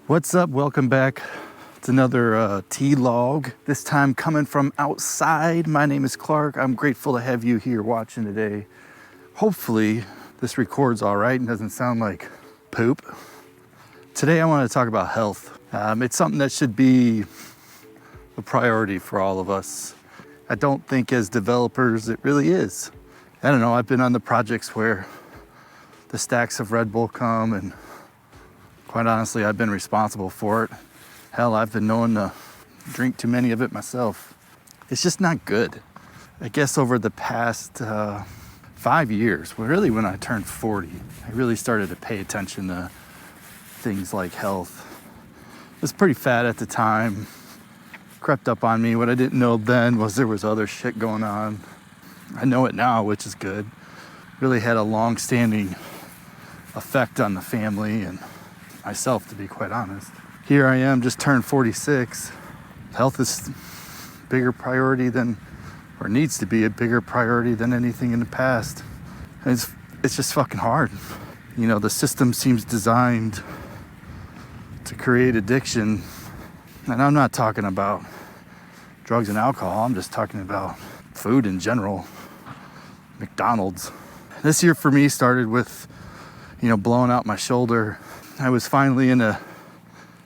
What's up? Welcome back. It's another T-log, this time coming from outside. My name is Clark. I'm grateful to have you here watching today. Hopefully this records all right and doesn't sound like poop. Today I want to talk about health. It's something that should be a priority for all of us. I don't think as developers it really is. I don't know, I've been on the projects where the stacks of Red Bull come, and quite honestly, I've been responsible for it. Hell, I've been known to drink too many of it myself. It's just not good. I guess over the past 5 years, really when I turned 40, I really started to pay attention to things like health. I was pretty fat at the time, crept up on me. What I didn't know then was there was other shit going on. I know it now, which is good. Really had a long-standing effect on the family and myself, to be quite honest. Here I am, just turned 46. Health is a bigger priority than, or needs to be a bigger priority than anything in the past. And it's just fucking hard. You know, the system seems designed to create addiction. And I'm not talking about drugs and alcohol. I'm just talking about food in general. McDonald's. This year for me started with, blowing out my shoulder. I was finally in a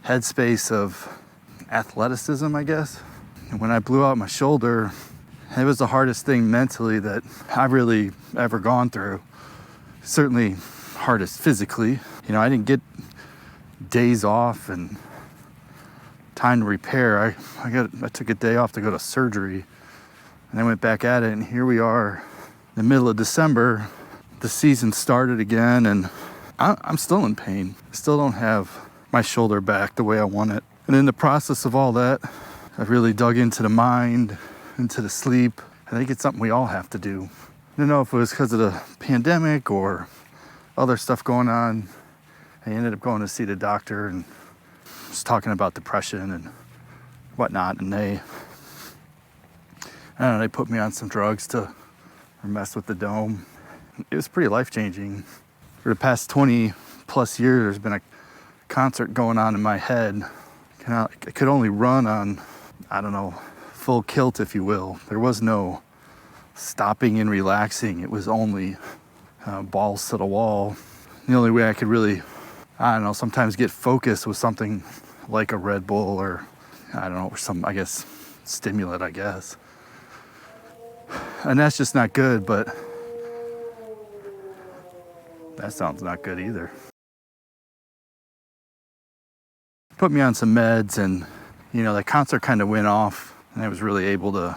headspace of athleticism, I guess. And when I blew out my shoulder, it was the hardest thing mentally that I've really ever gone through. Certainly hardest physically. I didn't get days off and time to repair. I took a day off to go to surgery, and I went back at it, and here we are in the middle of December. The season started again, and I'm still in pain. Still don't have my shoulder back the way I want it. And in the process of all that, I've really dug into the mind, into the sleep. I think it's something we all have to do. I don't know if it was because of the pandemic or other stuff going on. I ended up going to see the doctor and was talking about depression and whatnot. And they put me on some drugs to mess with the dome. It was pretty life-changing. For the past 20 plus years, there's been a concert going on in my head. I could only run on, full kilt, if you will. There was no stopping and relaxing. It was only balls to the wall. The only way I could really, sometimes get focused was something like a Red Bull or, some, stimulant, I guess. And that's just not good, but that sounds not good either. Put me on some meds, and that concert kind of went off, and I was really able to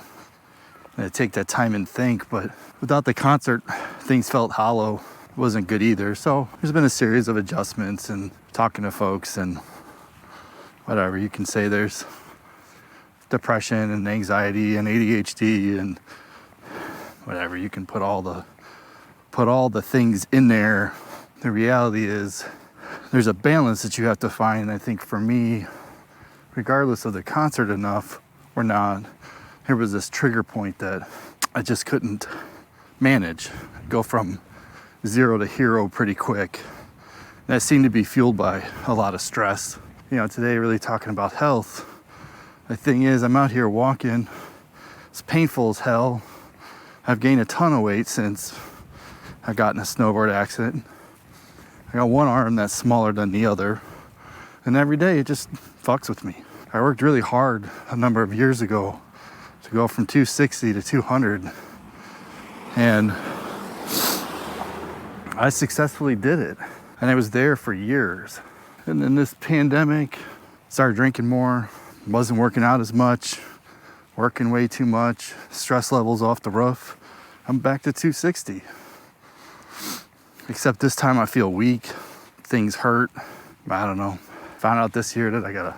take that time and think. But without the concert, things felt hollow. It wasn't good either. So there's been a series of adjustments and talking to folks and whatever. You can say there's depression and anxiety and ADHD and whatever. You can put all the things in there. The reality is there's a balance that you have to find. I think for me, regardless of the concert enough or not, there was this trigger point that I just couldn't manage. Go from zero to hero pretty quick. And that seemed to be fueled by a lot of stress. Today really talking about health. The thing is, I'm out here walking. It's painful as hell. I've gained a ton of weight since I got in a snowboard accident. I got one arm that's smaller than the other. And every day it just fucks with me. I worked really hard a number of years ago to go from 260 to 200. And I successfully did it. And I was there for years. And then this pandemic, started drinking more, wasn't working out as much, working way too much, stress levels off the roof. I'm back to 260. Except this time I feel weak. Things hurt. I don't know. Found out this year that I got a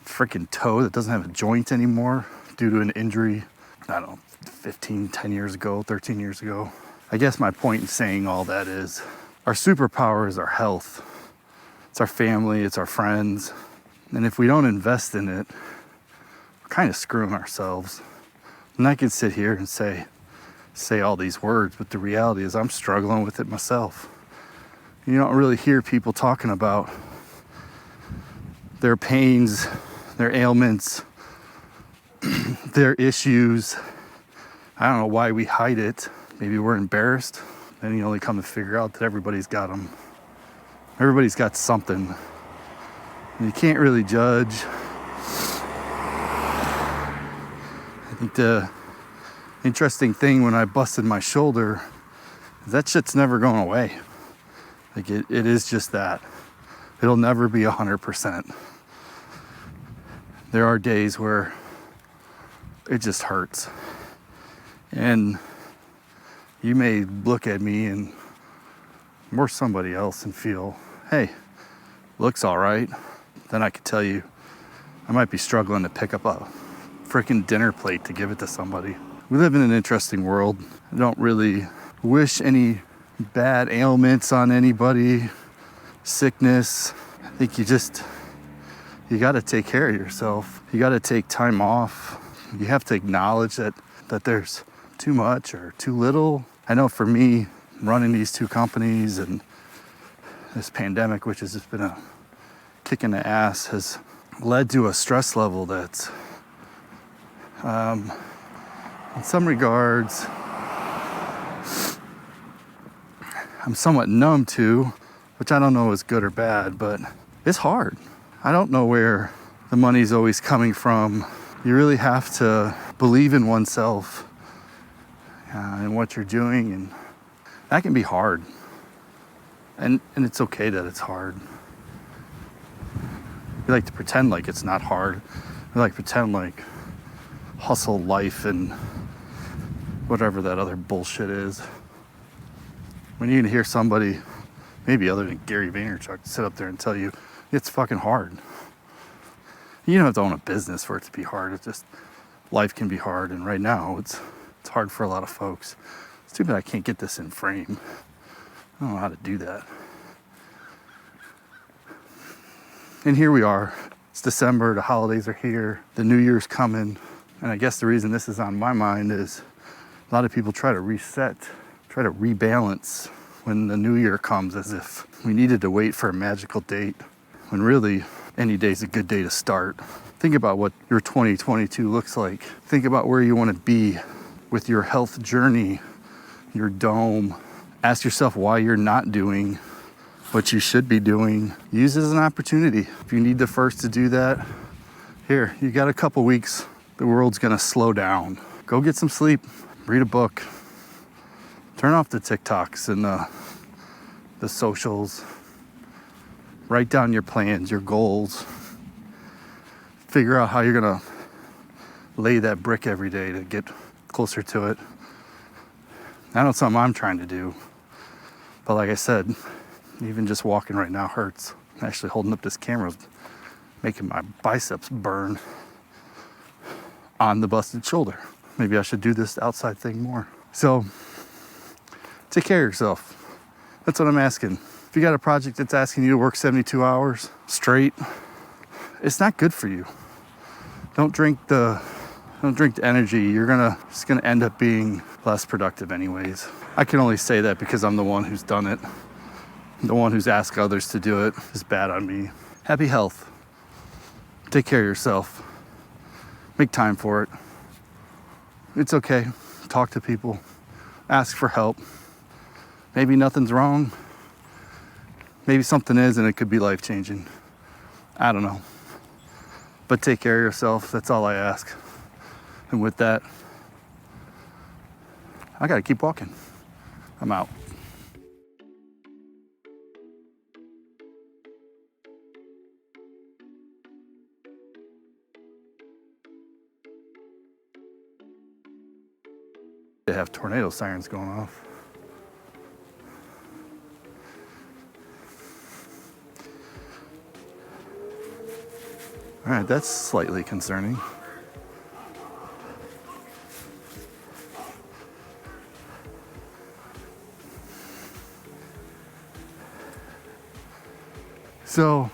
freaking toe that doesn't have a joint anymore due to an injury, 10 years ago, 13 years ago. I guess my point in saying all that is our superpower is our health. It's our family, it's our friends. And if we don't invest in it, we're kind of screwing ourselves. And I could sit here and say all these words, but the reality is I'm struggling with it myself. You don't really hear people talking about their pains, their ailments, their issues. I don't know why we hide it. Maybe we're embarrassed. Then you only come to figure out that everybody's got them. Everybody's got something. And you can't really judge. I think the interesting thing when I busted my shoulder, that shit's never going away. Like it is just that. It'll never be 100%. There are days where it just hurts. And you may look at me and or somebody else and feel, hey, looks all right. Then I could tell you I might be struggling to pick up a freaking dinner plate to give it to somebody. We live in an interesting world. I don't really wish any bad ailments on anybody, sickness. I think you got to take care of yourself. You got to take time off. You have to acknowledge that there's too much or too little. I know for me, running these two companies and this pandemic, which has just been a kick in the ass, has led to a stress level that's, in some regards, I'm somewhat numb to, which I don't know is good or bad, but it's hard. I don't know where the money's always coming from. You really have to believe in oneself and what you're doing, and that can be hard. And it's okay that it's hard. We like to pretend like it's not hard. We like to pretend like hustle life and whatever that other bullshit is. When you can hear somebody, maybe other than Gary Vaynerchuk, sit up there and tell you it's fucking hard. You don't have to own a business for it to be hard. It's just life can be hard, and right now it's hard for a lot of folks. It's too bad I can't get this in frame. I don't know how to do that. And here we are. It's December, the holidays are here, the New Year's coming, and I guess the reason this is on my mind is a lot of people try to reset, try to rebalance when the new year comes, as if we needed to wait for a magical date, when really any day's a good day to start. Think about what your 2022 looks like. Think about where you want to be with your health journey, your dome. Ask yourself why you're not doing what you should be doing. Use it as an opportunity. If you need the first to do that, here, you got a couple weeks. The world's gonna slow down. Go get some sleep, read a book, turn off the TikToks and the socials. Write down your plans, your goals. Figure out how you're gonna lay that brick every day to get closer to it. I know it's something I'm trying to do, but like I said, even just walking right now hurts. Actually holding up this camera is making my biceps burn on the busted shoulder. Maybe I should do this outside thing more. So take care of yourself. That's what I'm asking. If you got a project that's asking you to work 72 hours straight, it's not good for you. Don't drink the energy. It's gonna end up being less productive anyways. I can only say that because I'm the one who's done it. The one who's asked others to do it is bad on me. Happy health. Take care of yourself. Make time for it. It's okay. Talk to people. Ask for help. Maybe nothing's wrong. Maybe something is, and it could be life-changing. I don't know. But take care of yourself. That's all I ask. And with that, I gotta keep walking. I'm out. They have tornado sirens going off. All right, that's slightly concerning. So